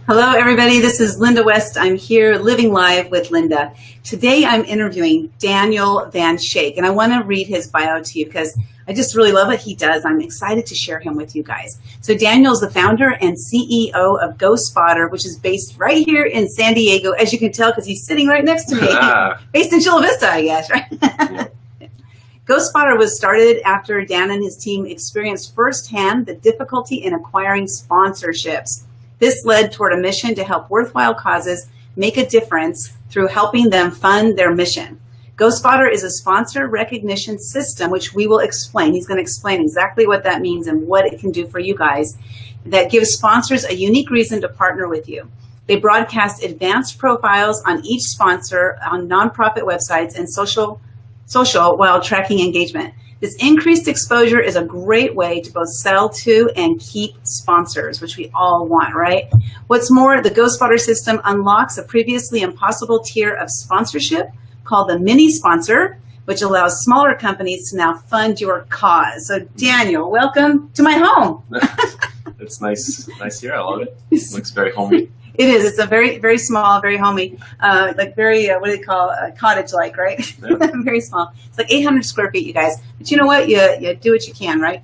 Hello, everybody. This is Lynda West. I'm here living live with Lynda. Today, I'm interviewing Daniel Van Schaik, and I want to read his bio to you because I just really love what he does. I'm excited to share him with you guys. So Daniel is the founder and CEO of GoSpotter, which is based right here in San Diego, as you can tell because he's sitting right next to me. Based in Chula Vista, I guess, right? Yeah. GoSpotter was started after Dan and his team experienced firsthand the difficulty in acquiring sponsorships. This led toward a mission to help worthwhile causes make a difference through helping them fund their mission. GoSpotter is a sponsor recognition system, which we will explain. He's going to explain exactly what that means and what it can do for you guys, that gives sponsors a unique reason to partner with you. They broadcast advanced profiles on each sponsor on nonprofit websites and social while tracking engagement. This increased exposure is a great way to both sell to and keep sponsors, which we all want, right? What's more, the GoSpotter system unlocks a previously impossible tier of sponsorship called the mini sponsor, which allows smaller companies to now fund your cause. So Daniel, welcome to my home. It's nice here. I love it. It looks very homey. It is. It's a very, very small, very homey, like very, what do they call, cottage-like, right? Yeah. Very small. It's like 800 square feet, you guys. But you know what? You do what you can, right?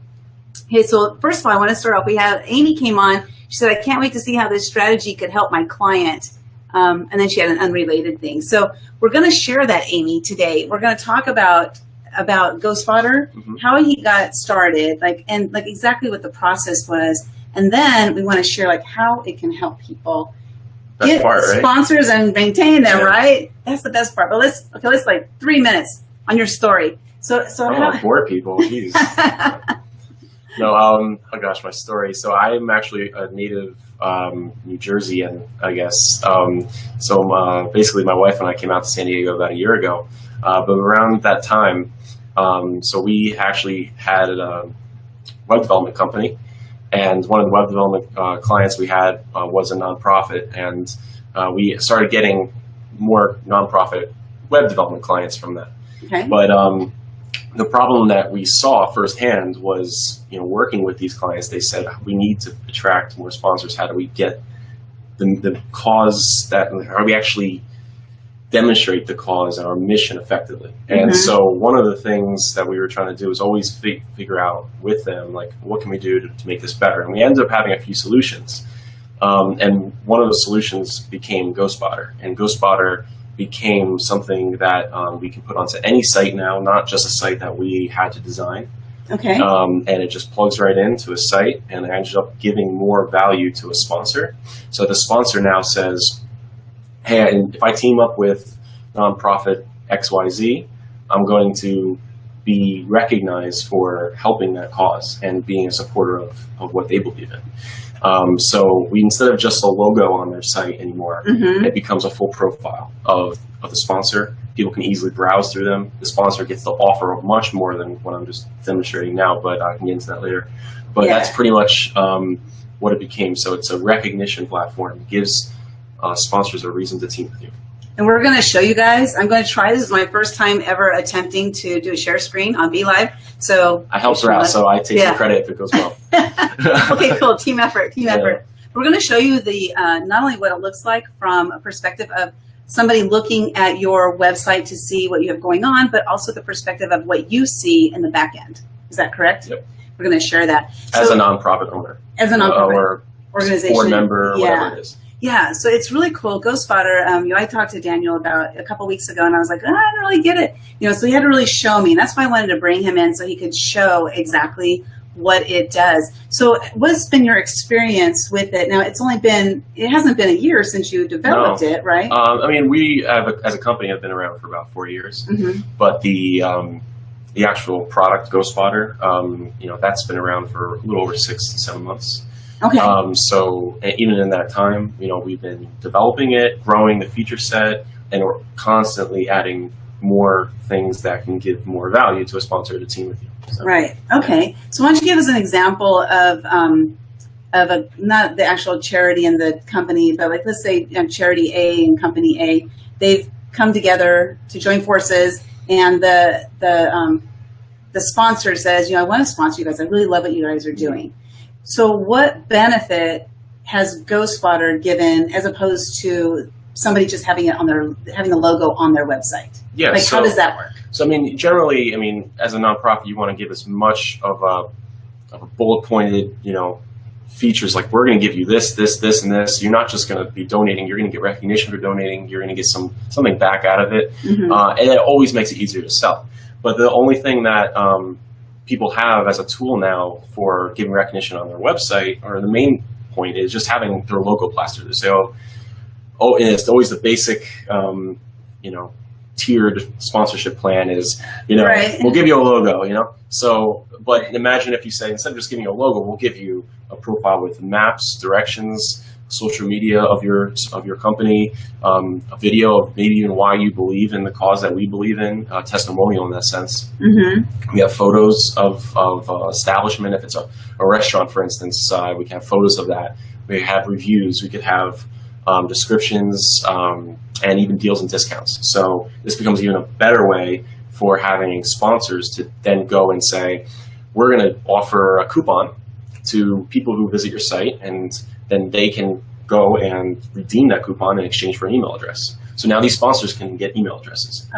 Okay, so first of all, I want to start off. We have Amy came on. She said, I can't wait to see how this strategy could help my client. And then she had an unrelated thing. So we're going to share that, Amy, today. We're going to talk about GoSpotter, how he got started, and exactly what the process was. And then we want to share how it can help people get sponsors and maintain them, right? That's the best part. But let's 3 minutes on your story. So I don't want to bore people. Jeez. No, oh gosh, my story. So I'm actually a native New Jerseyan, I guess. So basically, my wife and I came out to San Diego about a year ago. But around that time, so we actually had a web development company. And one of the web development clients we had was a nonprofit, and we started getting more nonprofit web development clients from that. Okay. But the problem that we saw firsthand was, working with these clients, they said, we need to attract more sponsors. How do we get the cause how do we actually demonstrate the cause and our mission effectively? And so one of the things that we were trying to do is always figure out with them, what can we do to make this better? And we ended up having a few solutions. And one of the solutions became GoSpotter. And GoSpotter became something that we can put onto any site now, not just a site that we had to design. Okay. And it just plugs right into a site, and it ended up giving more value to a sponsor. So the sponsor now says, hey, if I team up with nonprofit XYZ, I'm going to be recognized for helping that cause and being a supporter of what they believe in. So instead of just a logo on their site anymore, it becomes a full profile of the sponsor. People can easily browse through them. The sponsor gets to offer much more than what I'm just demonstrating now, but I can get into that later. But that's pretty much what it became. So it's a recognition platform. It gives sponsors a reason to team with you. And we're going to show you guys. I'm going to try. This is my first time ever attempting to do a share screen on BeLive. So I helped her out, so I take some credit if it goes well. Okay, cool. Team effort. Effort. We're going to show you the not only what it looks like from a perspective of somebody looking at your website to see what you have going on, but also the perspective of what you see in the back end. Is that correct? Yep. We're going to share that. As a nonprofit owner. As a nonprofit or organization. Board member, whatever it is. Yeah, so it's really cool. GoSpotter, I talked to Daniel about a couple weeks ago, and I was like, I don't really get it. So he had to really show me. And that's why I wanted to bring him in so he could show exactly what it does. So what's been your experience with it? Now, it hasn't been a year since you developed it, right? We as a company have been around for about 4 years, but the actual product, GoSpotter, that's been around for a little over 6 to 7 months. Okay. So even in that time, we've been developing it, growing the feature set, and we're constantly adding more things that can give more value to a sponsor to team with you. So, right. Okay. Yeah. So why don't you give us an example of not the actual charity and the company, but let's say charity A and company A, they've come together to join forces, and the sponsor says, I want to sponsor you guys. I really love what you guys are doing. So what benefit has GoSpotter given as opposed to somebody just having it on having the logo on their website? Yeah. Like, how does that work? So, I mean, generally, I mean, as a nonprofit, you want to give as much of a bullet pointed, features like we're going to give you this, this, this, and this. You're not just going to be donating. You're going to get recognition for donating. You're going to get something back out of it, and it always makes it easier to sell. But the only thing that people have as a tool now for giving recognition on their website, or the main point, is just having their logo plastered. They say, and it's always the basic, tiered sponsorship plan is, right. We'll give you a logo, So, but imagine if you say, instead of just giving you a logo, we'll give you a profile with maps, directions, social media of your company, a video of maybe even why you believe in the cause that we believe in, testimonial in that sense. We have photos of establishment. If it's a restaurant, for instance, we can have photos of that. We have reviews. We could have descriptions, and even deals and discounts. So this becomes even a better way for having sponsors to then go and say, we're going to offer a coupon to people who visit your site, and then they can go and redeem that coupon in exchange for an email address. So now these sponsors can get email addresses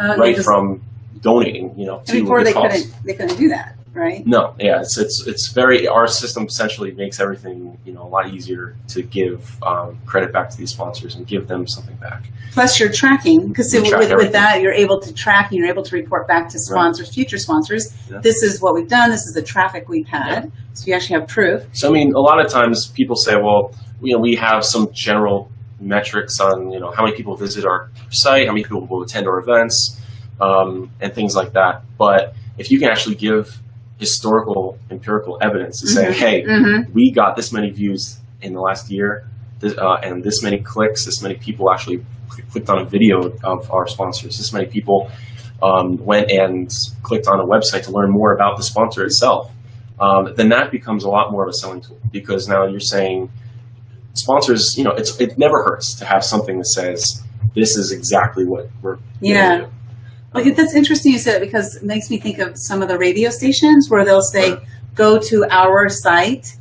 from donating, to before the they couldn't do that, right? No, yeah, it's very, our system essentially makes everything, a lot easier to give credit back to these sponsors and give them something back. Plus you're tracking, because with that you're able to track and you're able to report back to sponsors, future sponsors. Yeah. This is what we've done. This is the traffic we've had. Yeah. So you actually have proof. So I mean, a lot of times people say, well, we have some general metrics on, how many people visit our site, how many people will attend our events, and things like that. But if you can actually give historical, empirical evidence to say, hey, we got this many views in the last year, and this many clicks, this many people actually clicked on a video of our sponsors, this many people went and clicked on a website to learn more about the sponsor itself, then that becomes a lot more of a selling tool, because now you're saying sponsors, it never hurts to have something that says, this is exactly what we're going to do. Well, that's interesting you said it, because it makes me think of some of the radio stations where they'll say, go to our site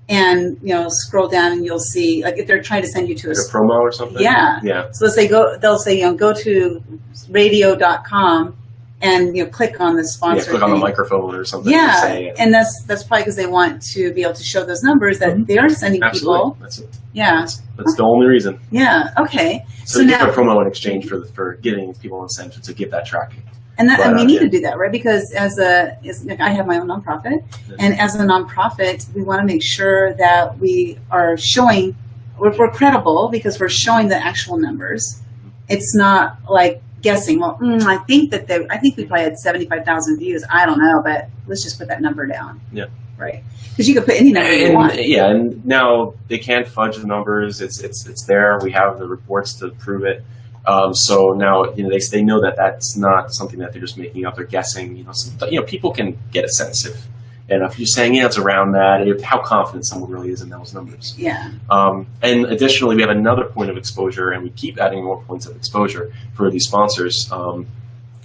and, scroll down and you'll see, like if they're trying to send you to a promo or something. Yeah. Yeah. So they'll say, go to radio.com and, click on the sponsor. Yeah, click on the microphone or something. Yeah. To say it. And that's probably because they want to be able to show those numbers that they are sending people. That's it. Yeah. That's the only reason. Yeah. Okay. So you get a promo in exchange for getting people incentive to give that tracking. And we need to do that, right? Because I have my own nonprofit, and as a nonprofit, we want to make sure that we are showing, we're credible because we're showing the actual numbers. It's not like guessing. Well, I think we probably had 75,000 views. I don't know, but let's just put that number down. Yeah. Right. Because you could put any number you want. Yeah, and now they can't fudge the numbers. It's there. We have the reports to prove it. So now they know that that's not something that they're just making up. They're guessing. People can get a sense if you're saying it's around that, how confident someone really is in those numbers. Yeah. And additionally, we have another point of exposure, and we keep adding more points of exposure for these sponsors. And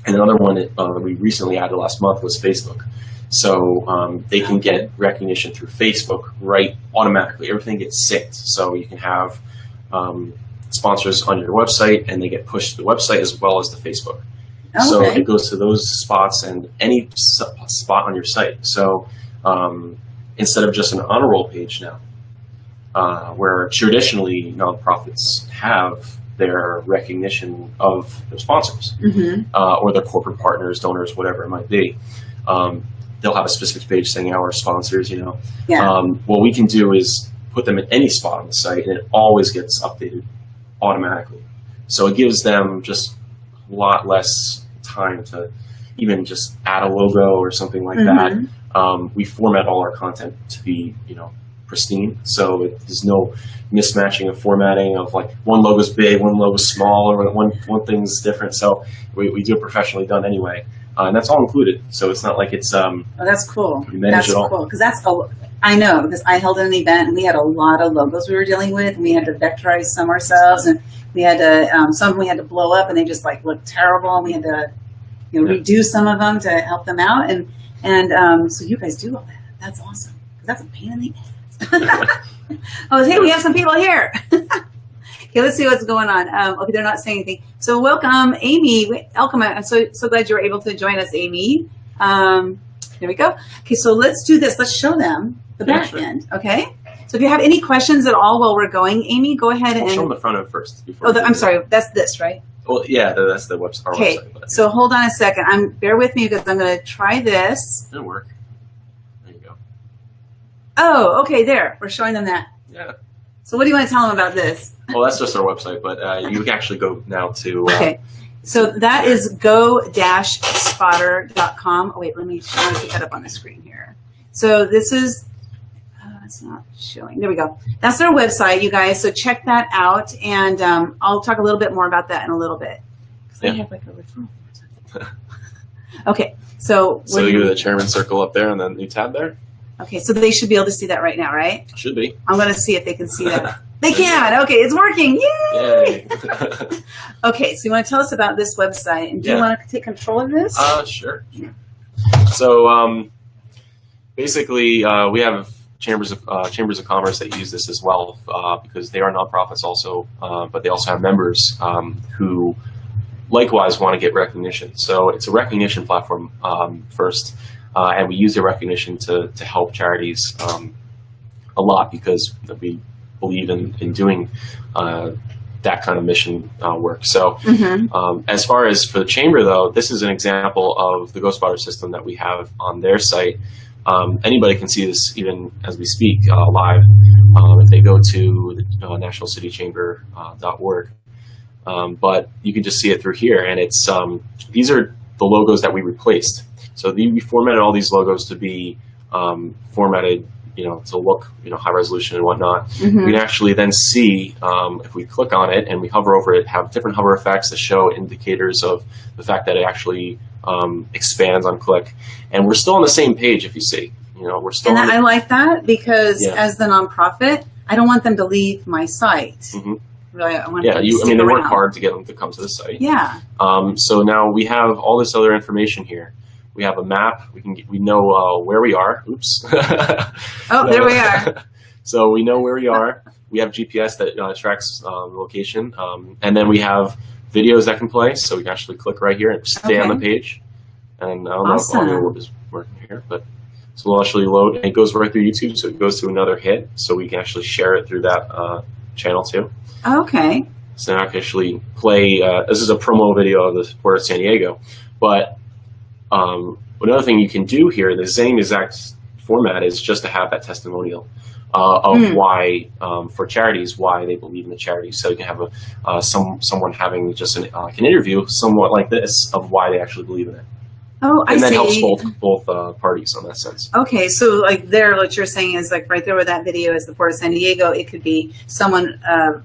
another one that we recently added last month was Facebook. So they can get recognition through Facebook automatically. Everything gets synced. So you can have sponsors on your website, and they get pushed to the website as well as the Facebook. Okay. So it goes to those spots and any spot on your site. So instead of just an honor roll page now, where traditionally nonprofits have their recognition of their sponsors or their corporate partners, donors, whatever it might be. They'll have a specific page saying our sponsors, what we can do is put them at any spot on the site, and it always gets updated automatically. So it gives them just a lot less time to even just add a logo or something like that. We format all our content to be, pristine. So there's no mismatching of formatting of like one logo's big, one logo's small, or one thing's different. So we do it professionally done anyway. And that's all included. So it's not like it's that's cool. That's cool, because I know, because I held an event and we had a lot of logos we were dealing with, and we had to vectorize some ourselves, and we had to some we had to blow up and they just looked terrible, and we had to redo some of them to help them out, and so you guys do all that. That's awesome. That's a pain in the ass. Oh, hey, we have some people here. Okay, let's see what's going on. Okay, they're not saying anything. So welcome, Amy. Welcome. I'm so glad you were able to join us, Amy. There we go. Okay, so let's do this. Let's show them the back end. Okay. So if you have any questions at all while we're going, Amy, go ahead and show them the front end first. I'm sorry. That's this, right? Well, yeah, that's the website. Okay. Website, so hold on a second. Bear with me because I'm going to try this. It'll work. There you go. Oh, okay. There. We're showing them that. Yeah. So what do you want to tell them about this? Well, that's just our website, but you can actually go now to. Okay. So that is go-spotter.com. Oh, wait, let me put that up on the screen here. So this is, it's not showing. There we go. That's their website, you guys. So check that out. And I'll talk a little bit more about that in a little bit. Yeah. I have like a referral. Okay. So you go to the chairman circle up there and then new tab there. Okay. So they should be able to see that right now, right? Should be. I'm going to see if they can see that. They can. Okay, it's working. Yay! Okay, so you want to tell us about this website, and do you want to take control of this? Sure. So basically, we have chambers of commerce that use this as well because they are nonprofits also, but they also have members who likewise want to get recognition. So it's a recognition platform first, and we use the recognition to help charities a lot because we believe in doing that kind of mission work. So as far as for the chamber, though, this is an example of the GoSpotter system that we have on their site. Anybody can see this even as we speak live if they go to the nationalcitychamber.org. But you can just see it through here, and it's these are the logos that we replaced. So we formatted all these logos to be formatted, to look, high resolution and whatnot. We can actually then see, if we click on it and we hover over it, have different hover effects that show indicators of the fact that it actually expands on click. And we're still on the same page, if you see. We're still. And I like that because as the nonprofit, I don't want them to leave my site. Really, I want them to stick they work around. hard to get them to come to the site. Yeah. So now we have all this other information here. We have a map. We know where we are. Oops. Oh, there we are. So we know where we are. We have GPS that tracks location, and then we have videos that can play. So we can actually click right here and stay on the page. And I don't know if audio is working here, but so we'll actually load. And it goes right through YouTube, so it goes to another hit. So we can actually share it through that channel too. Okay. So now I can actually play. This is a promo video of the Port of San Diego, but. Another thing you can do here, the same exact format, is just to have that testimonial of why, for charities, why they believe in the charity. So you can have someone having just an interview, somewhat like this, of why they actually believe in it. Oh, I see. And that helps both parties in that sense. Okay, so like there, what you're saying is like right there where that video is the Port of San Diego, it could be someone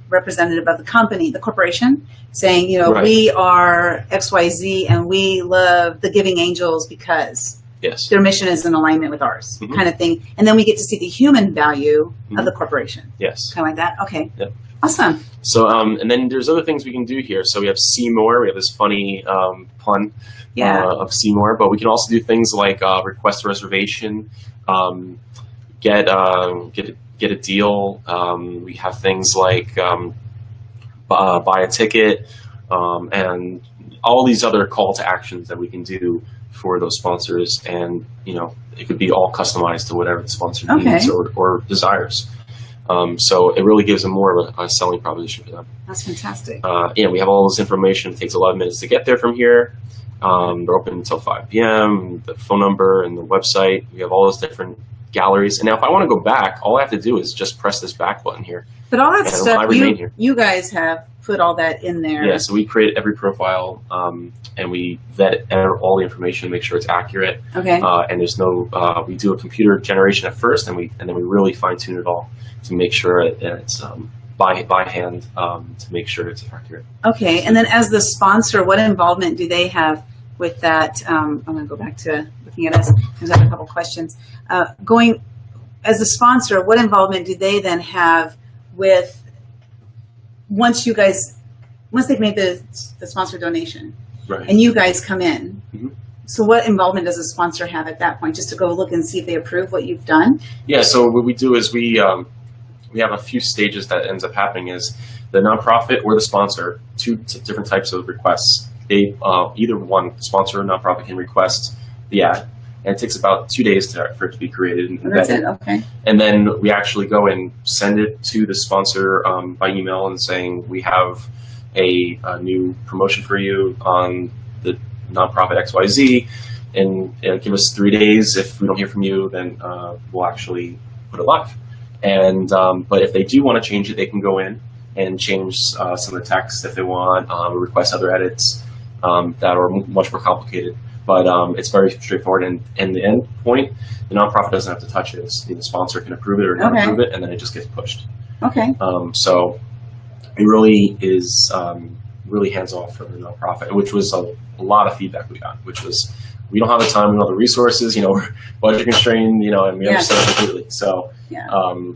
representative of the company, the corporation, saying, we are XYZ and we love the Giving Angels because their mission is in alignment with ours, kind of thing. And then we get to see the human value of the corporation. Yes. Kind of like that. Okay. Yep. Awesome. So, and then there's other things we can do here. So we have see more. We have this funny pun of see more, but we can also do things like request a reservation, get a deal. We have things like buy a ticket, and all these other call to actions that we can do for those sponsors. And it could be all customized to whatever the sponsor needs or desires. So it really gives them more of a selling proposition for them. That's fantastic. We have all this information. It takes 11 minutes to get there from here. They're open until 5 p.m. The phone number and the website. We have all those different galleries. And now if I want to go back, all I have to do is just press this back button here. But all that stuff, you guys have put all that in there. Yeah, so we create every profile and we vet all the information, make sure it's accurate. Okay. And there's no, we do a computer generation at first, and then we really fine tune it all to make sure that it's by hand to make sure it's accurate. Okay, and then as the sponsor, what involvement do they have with that? I'm going to go back to looking at us. There's a couple questions. Going as a sponsor, what involvement do they then have with once they've made the sponsor donation, right, and you guys come in? So what involvement does a sponsor have at that point, just to go look and see if they approve what you've done? Yeah, so what we do is we have a few stages that ends up happening is the nonprofit or the sponsor, two different types of requests. They either one, sponsor or nonprofit, can request the ad, and it takes about 2 days for it to be created. And That's it, okay. And then we actually go and send it to the sponsor by email and saying, we have a new promotion for you on the nonprofit XYZ, and give us 3 days. If we don't hear from you, then we'll actually put it live. And but if they do want to change it, they can go in and change some of the text if they want, request other edits that are much more complicated. But it's very straightforward, and the end point, the nonprofit doesn't have to touch it. The sponsor can approve it or not approve it, and then it just gets pushed. Okay. So it really is really hands-off for the nonprofit, which was a lot of feedback we got, which was, we don't have the time, we don't have the resources, we're budget constrained, and we understand completely. So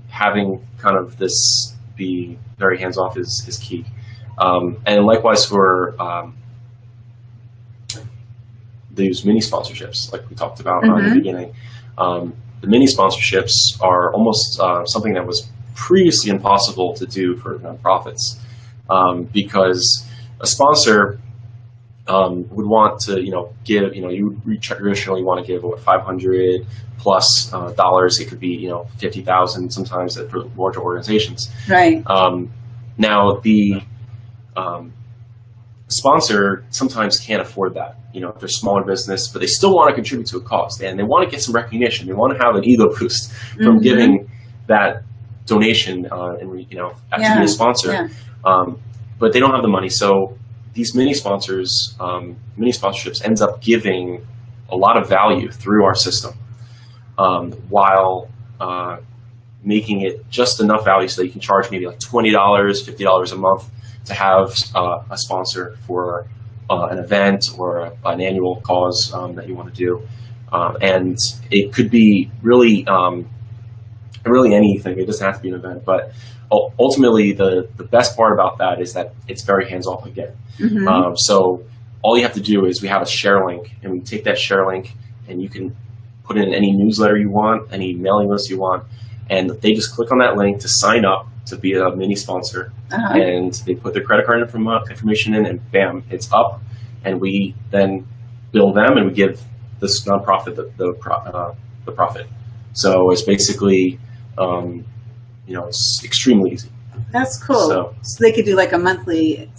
having kind of this be very hands-off is key. And likewise for these mini sponsorships, like we talked about in the beginning. The mini sponsorships are almost something that was previously impossible to do for nonprofits, because a sponsor would want to, give, you would traditionally want to give what, 500 plus dollars. It could be, 50,000 sometimes for larger organizations. Right. Now the sponsor sometimes can't afford that. If they're smaller business, but they still want to contribute to a cause, and they want to get some recognition. They want to have an ego boost from giving that donation, and as being a sponsor. But they don't have the money, so these mini sponsors, mini sponsorships, ends up giving a lot of value through our system, while making it just enough value so that you can charge maybe like $20, $50 a month to have a sponsor for an event or an annual cause that you want to do. And it could be really anything. It doesn't have to be an event, but ultimately the best part about that is that it's very hands-off again. So all you have to do is we have a share link, and we take that share link, and you can put in any newsletter you want, any mailing list you want, and they just click on that link to sign up to be a mini sponsor, and they put their credit card information in, and bam, it's up, and we then bill them, and we give this nonprofit the profit. So it's basically, it's extremely easy. That's cool. So they could do like a monthly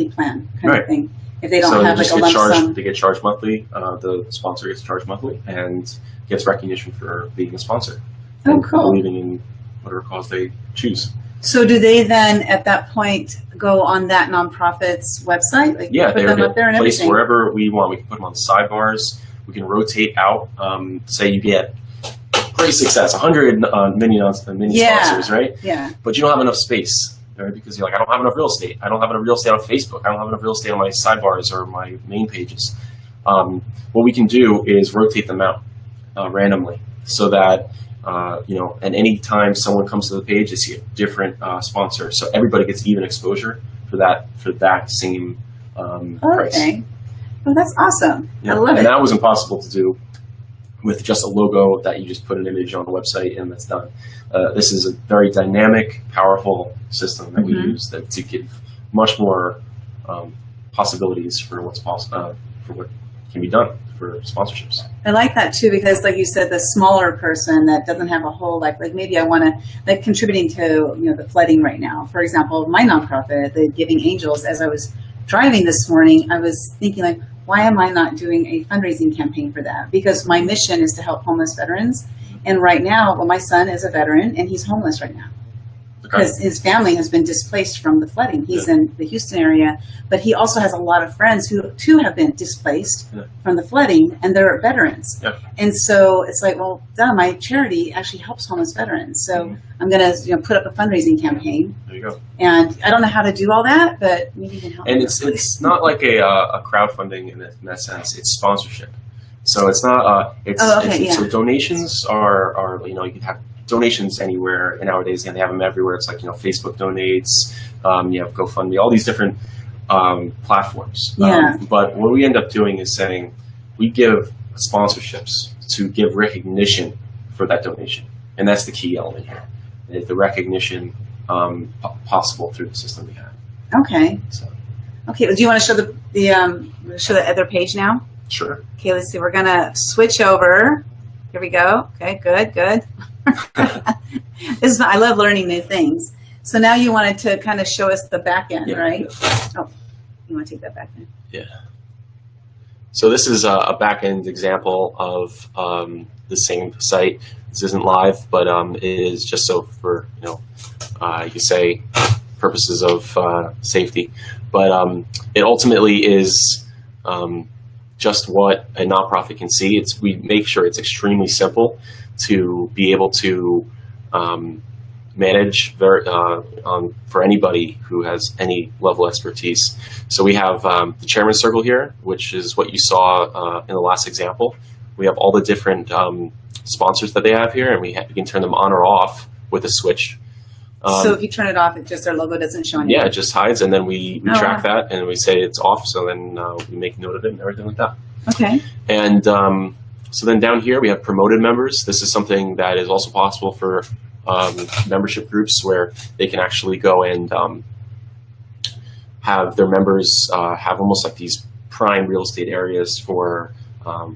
plan kind of thing. If they don't have like a lump sum. They get charged monthly. The sponsor gets charged monthly and gets recognition for being a sponsor. Oh, cool. Believing in whatever cause they choose. So do they then at that point go on that nonprofit's website? Like put them up there and placed everything? Wherever we want. We can put them on sidebars. We can rotate out. Say you get great success, 100 mini sponsors, right? Yeah. But you don't have enough space, right? Because you're like, I don't have enough real estate. I don't have enough real estate on Facebook. I don't have enough real estate on my sidebars or my main pages. What we can do is rotate them out randomly, so that and any time someone comes to the page, they see a different sponsor, so everybody gets even exposure for that same price. Okay. Well, that's awesome. Yeah. I love it. And that was impossible to do with just a logo that you just put an image on the website and that's done. This is a very dynamic, powerful system that we use to give much more possibilities for what's possible, for what can be done for sponsorships. I like that too, because like you said, the smaller person that doesn't have a whole like maybe I want to like contributing to the flooding right now. For example, my nonprofit, the Giving Angels. As I was driving this morning, I was thinking like, why am I not doing a fundraising campaign for that? Because my mission is to help homeless veterans. And right now, my son is a veteran and he's homeless right now because his family has been displaced from the flooding. He's in the Houston area, but he also has a lot of friends who too have been displaced from the flooding, and they're veterans. And so it's like, well, my charity actually helps homeless veterans. So I'm going to put up a fundraising campaign. There you go. And I don't know how to do all that, but maybe you can help. And it's not like a crowdfunding in that sense. It's sponsorship. So it's not. So donations are you can have donations anywhere, and nowadays they have them everywhere. It's like Facebook donates, you have GoFundMe, all these different platforms. But what we end up doing is saying, we give sponsorships to give recognition for that donation, and that's the key element here. The recognition possible through the system we have. Okay. So. Okay. Do you want to show the other page now? Sure. Okay. Let's see. We're gonna switch over. Here we go. Okay. Good. Good. I love learning new things. So now you wanted to kind of show us the back end, right? Yeah. Oh, you want to take that back end? Yeah. So this is a back end example of the same site. This isn't live, but it is just so for you could say purposes of safety. But it ultimately is just what a nonprofit can see. We make sure it's extremely simple to be able to manage for anybody who has any level of expertise. So we have the chairman's circle here, which is what you saw in the last example. We have all the different sponsors that they have here, and we can turn them on or off with a switch. So if you turn it off, their logo doesn't show anything? Yeah, it just hides, and then we track that, and we say it's off, so then we make note of it and everything like that. Okay. And so then down here we have promoted members. This is something that is also possible for membership groups, where they can actually go and have their members have almost like these prime real estate areas for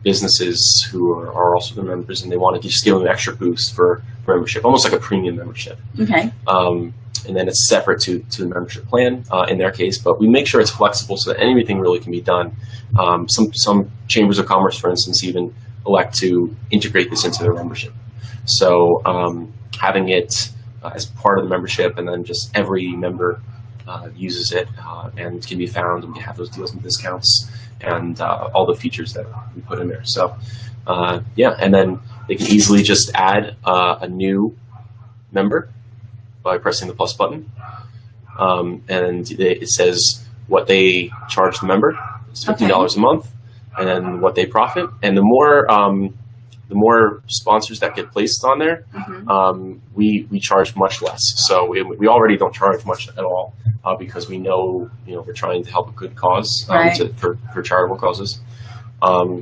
businesses who are also the members, and they want to just give them an extra boost for membership, almost like a premium membership. Okay. And then it's separate to the membership plan in their case, but we make sure it's flexible so that anything really can be done. Some chambers of commerce, for instance, even elect to integrate this into their membership. So having it as part of the membership, and then just every member uses it and can be found, and we have those deals and discounts and all the features that we put in there. So yeah, and then they can easily just add a new member by pressing the plus button, and it says what they charge the member. It's $15 a month, and then what they profit. And the more sponsors that get placed on there, we charge much less. So we already don't charge much at all because we know we're trying to help a good cause for charitable causes.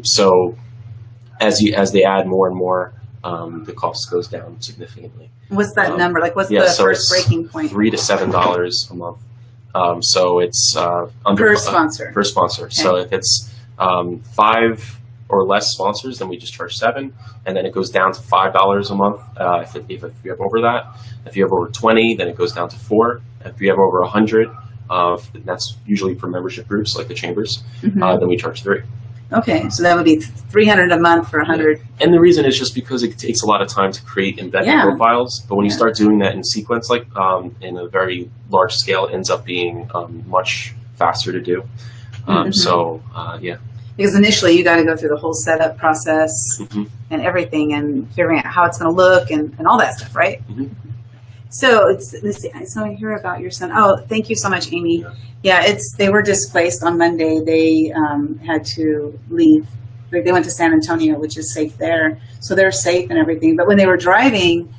So as they add more and more, the cost goes down significantly. What's that number? Like, what's the first breaking point? $3 to $7 a month. So it's under per sponsor. Per sponsor. Okay. So if it's 5 or less sponsors, then we just charge $7, and then it goes down to $5 a month if you have over that. If you have over 20, then it goes down to $4. If you have over 100, that's usually for membership groups like the chambers, then we charge $3. Okay, so that would be $300 a month for 100. Yeah. And the reason is just because it takes a lot of time to create embedded profiles. But when you start doing that in sequence, like in a very large scale, it ends up being much faster to do. So yeah. Because initially you got to go through the whole setup process and everything, and figuring out how it's going to look and all that stuff, right? So let's see. So I hear about your son. Oh, thank you so much, Amy. Yeah, they were displaced on Monday. They had to leave. They went to San Antonio, which is safe there. So they're safe and everything. But when they were driving,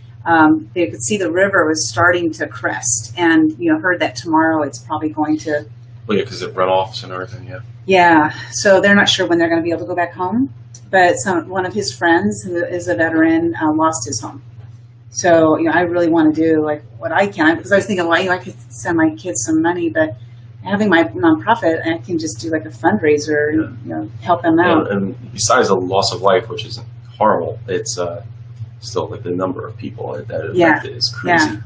they could see the river was starting to crest, and heard that tomorrow it's probably going to. Well, yeah, because it runoffs and everything. Yeah. Yeah. So they're not sure when they're going to be able to go back home. But one of his friends, who is a veteran, lost his home. So I really want to do like what I can, because I was thinking, well, I could send my kids some money, but having my nonprofit, I can just do like a fundraiser, help them out. And besides the loss of life, which is horrible, it's still like the number of people that affected is crazy.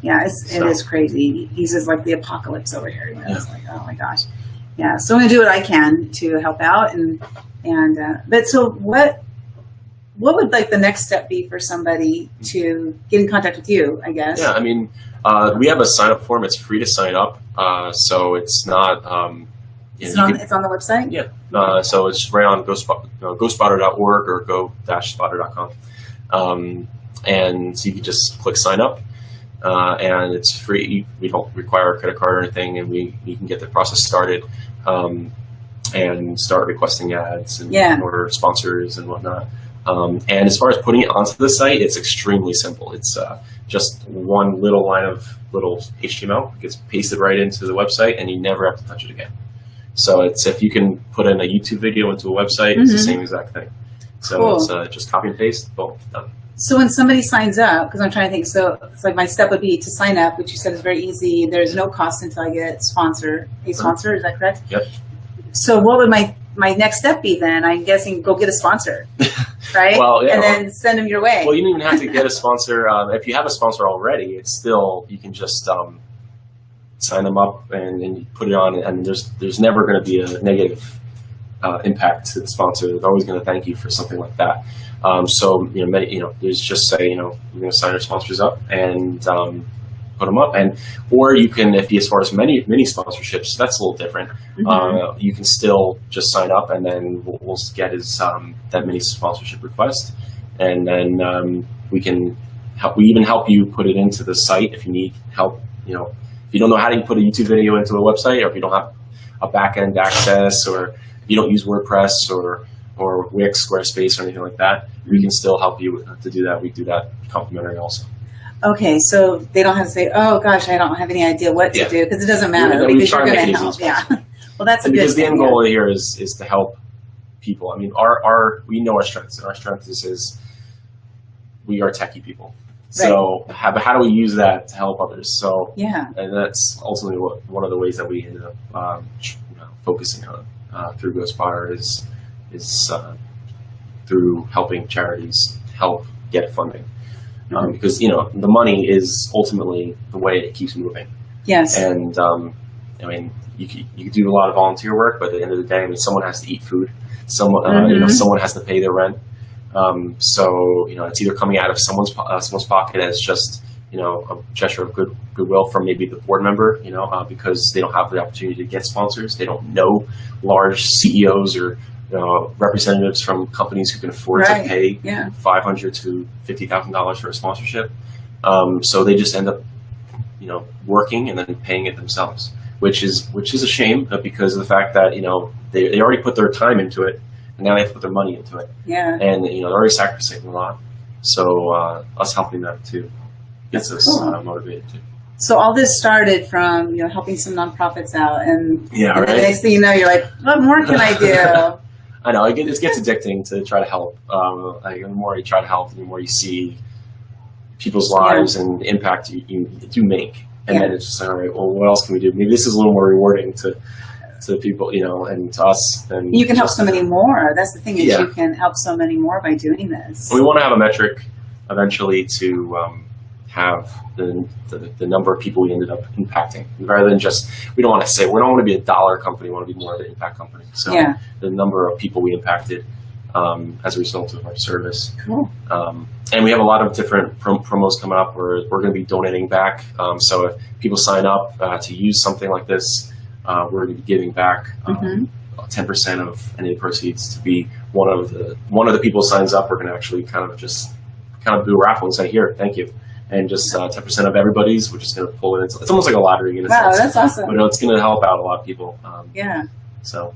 Yeah, it is crazy. He says like the apocalypse over here. It's like, oh my gosh. Yeah, so I'm gonna do what I can to help out, but so what would like the next step be for somebody to get in contact with you, I guess? Yeah, I mean, we have a sign up form. It's free to sign up. So it's not. It's on the website? Yeah. So it's right on GoSpotter.org or go-spotter.com. And so you can just click sign up. And it's free. We don't require a credit card or anything, and you can get the process started and start requesting ads and order sponsors and whatnot. And as far as putting it onto the site, it's extremely simple. It's just one little line of little HTML. It gets pasted right into the website, and you never have to touch it again. So it's if you can put in a YouTube video into a website, it's the same exact thing. So Cool. it's just copy and paste, boom, done. So when somebody signs up, because I'm trying to think, so it's like my step would be to sign up, which you said is very easy. There's no cost until I get a sponsor, is that correct? Yep. So what would my next step be then? I'm guessing go get a sponsor, right? Well, yeah, and then send them your way. Well, you don't even have to get a sponsor. If you have a sponsor already, it's still, you can just sign them up and you put it on, and there's never going to be a negative impact to the sponsor. They're always going to thank you for something like that. So there's just say, you're going to sign your sponsors up and put them up, or you can, if you, as far as mini sponsorships, that's a little different. You can still just sign up, and then we'll get his that mini sponsorship request, and then we can help. We even help you put it into the site if you need help. If you don't know how to put a YouTube video into a website, or if you don't have a back-end access, or if you don't use WordPress or Wix, Squarespace, or anything like that, we can still help you to do that. We do that complimentary also. Okay, so they don't have to say, "Oh gosh, I don't have any idea what to do," because it doesn't matter, because you're going to help. Yeah. Well, that's a good thing. Because the end goal here is to help people. I mean, we know our strengths, and our strength is we are techie people. So how do we use that to help others? So and that's ultimately one of the ways that we ended up focusing on through GoSpotter is through helping charities help get funding. Because the money is ultimately the way it keeps moving. Yes. And I mean, you could do a lot of volunteer work, but at the end of the day, I mean, someone has to eat food. Someone someone has to pay their rent. So it's either coming out of someone's pocket as just a gesture of goodwill from maybe the board member, because they don't have the opportunity to get sponsors. They don't know large CEOs or representatives from companies who can afford to pay $500,000 to $50,000 for a sponsorship. So they just end up, working and then paying it themselves, which is a shame, because of the fact that they already put their time into it, and now they have to put their money into it. Yeah. And they're already sacrificing a lot. So us helping them too gets us motivated too. So all this started from helping some nonprofits out, and the next thing you know, you're like, what more can I do? I know, it gets addicting to try to help. The more you try to help, the more you see people's lives and the impact you do make. And then it's just like, all right, well, what else can we do? Maybe this is a little more rewarding to people, and to us. And you can help so many more. That's the thing, is you can help so many more by doing this. We want to have a metric eventually to have the number of people we ended up impacting, rather than just, we don't want to say, we don't want to be a dollar company, we want to be more of an impact company. So the number of people we impacted as a result of our service. Cool. And we have a lot of different promos coming up where we're going to be donating back. So if people sign up to use something like this, we're going to be giving back 10% of any proceeds to be one of the people who signs up. We're going to actually kind of do a raffle and say, here, thank you. And just 10% of everybody's, we're just going to pull it into. It's almost like a lottery in a sense. Wow, that's awesome. But it's going to help out a lot of people. So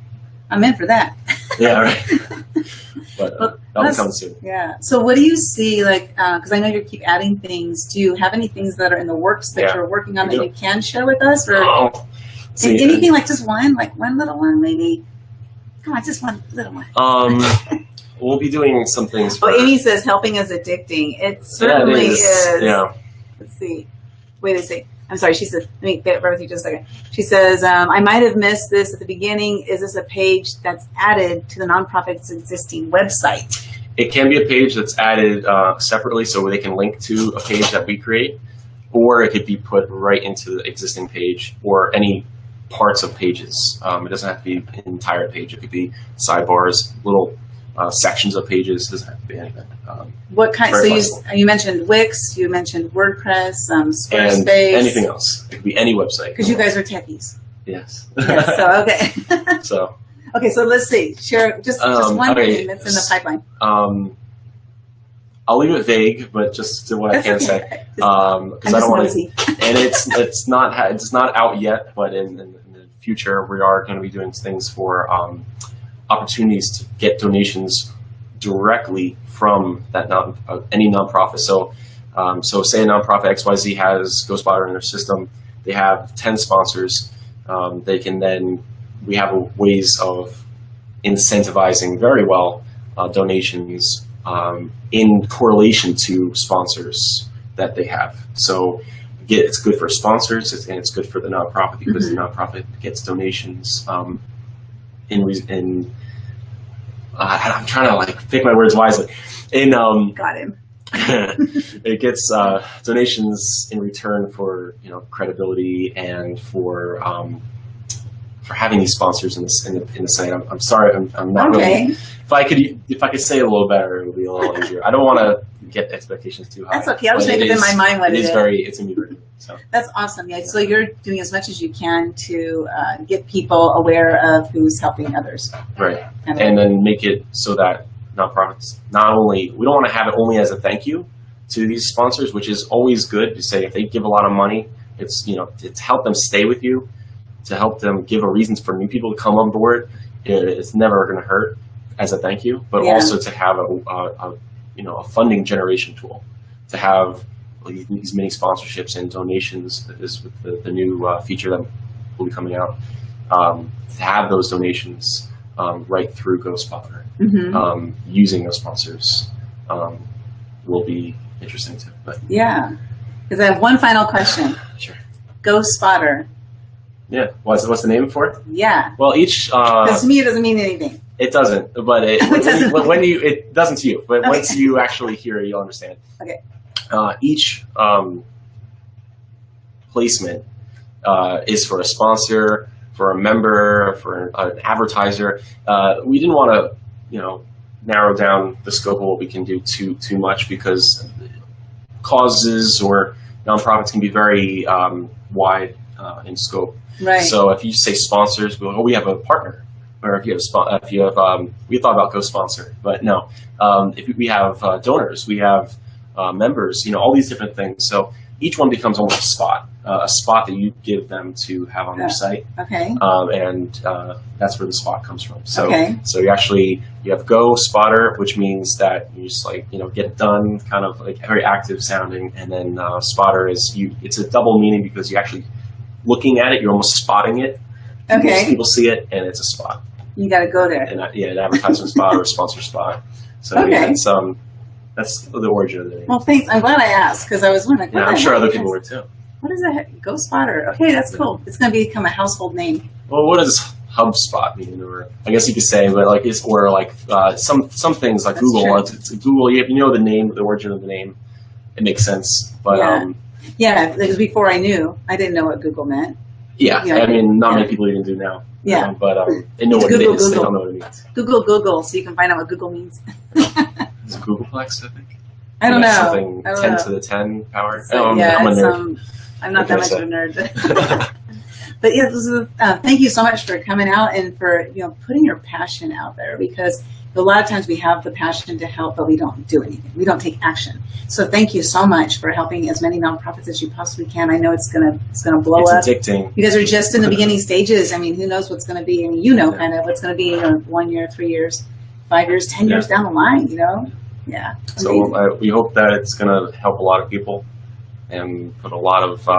I'm in for that. Yeah, right. But that'll come soon. Yeah. So what do you see, like, because I know you keep adding things. Do you have any things that are in the works that you're working on that you can share with us? Or anything, like just one little one, maybe? Come on, just one little one. We'll be doing some things. Well, Amy says helping is addicting. It certainly is. Yeah. Let's see. Wait a second. I'm sorry. She says, let me bear with you just a second. She says, I might have missed this at the beginning. Is this a page that's added to the nonprofit's existing website? It can be a page that's added separately, so they can link to a page that we create, or it could be put right into the existing page or any parts of pages. It doesn't have to be an entire page. It could be sidebars, little sections of pages. It doesn't have to be anything. What kind? So you mentioned Wix, you mentioned WordPress, Squarespace, and anything else. It could be any website. Because you guys are techies. Yes. Yes. So okay. Okay. So let's see. Share just one thing that's in the pipeline. I'll leave it vague, but just to what I can say, because I don't want to. And it's not out yet, but in the future we are going to be doing things for opportunities to get donations directly from that any nonprofit. So say a nonprofit XYZ has GoSpotter in their system. They have 10 sponsors. They can then we have ways of incentivizing very well donations in correlation to sponsors that they have. So it's good for sponsors and it's good for the nonprofit because the nonprofit gets donations I'm trying to like pick my words wisely. Got him. It gets donations in return for credibility and for having these sponsors in the site. I'm sorry, I'm not really. If I could say it a little better, it would be a little easier. I don't want to get expectations too high. That's okay. I'll just make it in my mind what it is. It's in me. So that's awesome. Yeah. So you're doing as much as you can to get people aware of who's helping others. Right. And then make it so that nonprofits we don't want to have it only as a thank you to these sponsors, which is always good to say if they give a lot of money, it's to help them stay with you, to help them give a reason for new people to come on board. It's never going to hurt as a thank you, but also to have a funding generation tool, to have these mini sponsorships and donations. That is with the new feature that will be coming out. To have those donations right through GoSpotter, using those sponsors will be interesting too. But yeah, because I have one final question. Sure. GoSpotter. Yeah. What's the name for it? Yeah. Well, each. Because to me, it doesn't mean anything. It doesn't, but it doesn't to you. But once you actually hear it, you'll understand. Okay. Each placement is for a sponsor, for a member, for an advertiser. We didn't want to, narrow down the scope of what we can do too much because causes or nonprofits can be very wide in scope. Right. So if you say sponsors, we have a partner. Or if you have, we thought about GoSponsor, but no. If we have donors, we have members, all these different things. So each one becomes almost a spot that you give them to have on their site. Okay. And that's where the spot comes from. So so you have GoSpotter, which means that you just get done, kind of like very active sounding, and then spotter is it's a double meaning because you actually looking at it, you're almost spotting it. Okay. People see it, and it's a spot. You got to go there. And an advertisement spot or a sponsor spot. So that's the origin of the name. Well, thanks. I'm glad I asked because I was wondering. Yeah, I'm sure other people were too. What is that? GoSpotter. Okay, that's cool. It's going to become a household name. Well, what does HubSpot mean? Or I guess you could say, but some things like Google. It's Google. You know the name, the origin of the name. It makes sense. But yeah, because before I didn't know what Google meant. Yeah, I mean, not many people even do now. Yeah. But they know what it is. They don't know what it means. Google, so you can find out what Google means. Is it Googleplex, I think? I don't know. Something 10 to the 10 power. So, I'm a nerd. I'm not that much of a nerd. But yeah, thank you so much for coming out and for putting your passion out there, because a lot of times we have the passion to help, but we don't do anything. We don't take action. So thank you so much for helping as many nonprofits as you possibly can. I know it's gonna blow up. It's addicting. You guys are just in the beginning stages. I mean, who knows what's going to be? I mean, kind of what's going to be 1 year, 3 years, 5 years, 10 years down the line. Yeah. So we hope that it's going to help a lot of people and put a lot of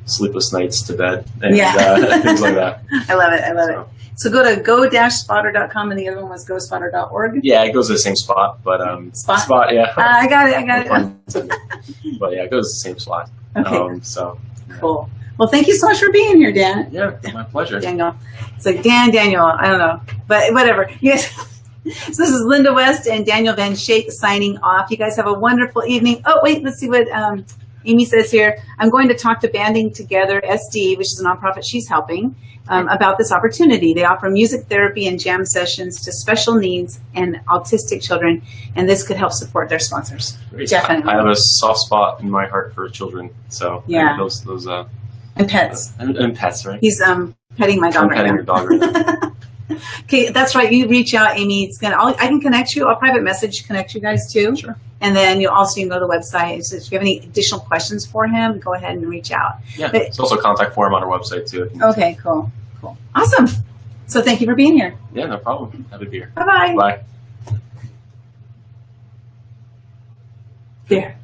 sleepless nights to bed and things like that. I love it. So go to go-spotter.com, and the other one was GoSpotter.org. Yeah, it goes to the same spot, but spot, yeah. I got it. But yeah, it goes to the same spot. Okay. So cool. Well, thank you so much for being here, Dan. Yeah, my pleasure. Daniel. It's like Daniel. I don't know, but whatever. Yes. So this is Lynda West and Daniel Van Schaik signing off. You guys have a wonderful evening. Oh, wait, let's see what Amy says here. I'm going to talk to Banding Together SD, which is a nonprofit she's helping, about this opportunity. They offer music therapy and jam sessions to special needs and autistic children, and this could help support their sponsors. Great. Definitely. I have a soft spot in my heart for children. So yeah, those and pets. And pets, right? He's petting my dog right now. Petting your dog right now. Okay, that's right. You reach out, Amy. I can connect you. I'll private message connect you guys too. Sure. And then you can go to the website. So if you have any additional questions for him, go ahead and reach out. Yeah, there's also a contact form on our website too. Okay, cool. Awesome. So thank you for being here. Yeah, no problem. Have a beer. Bye-bye. Bye. There.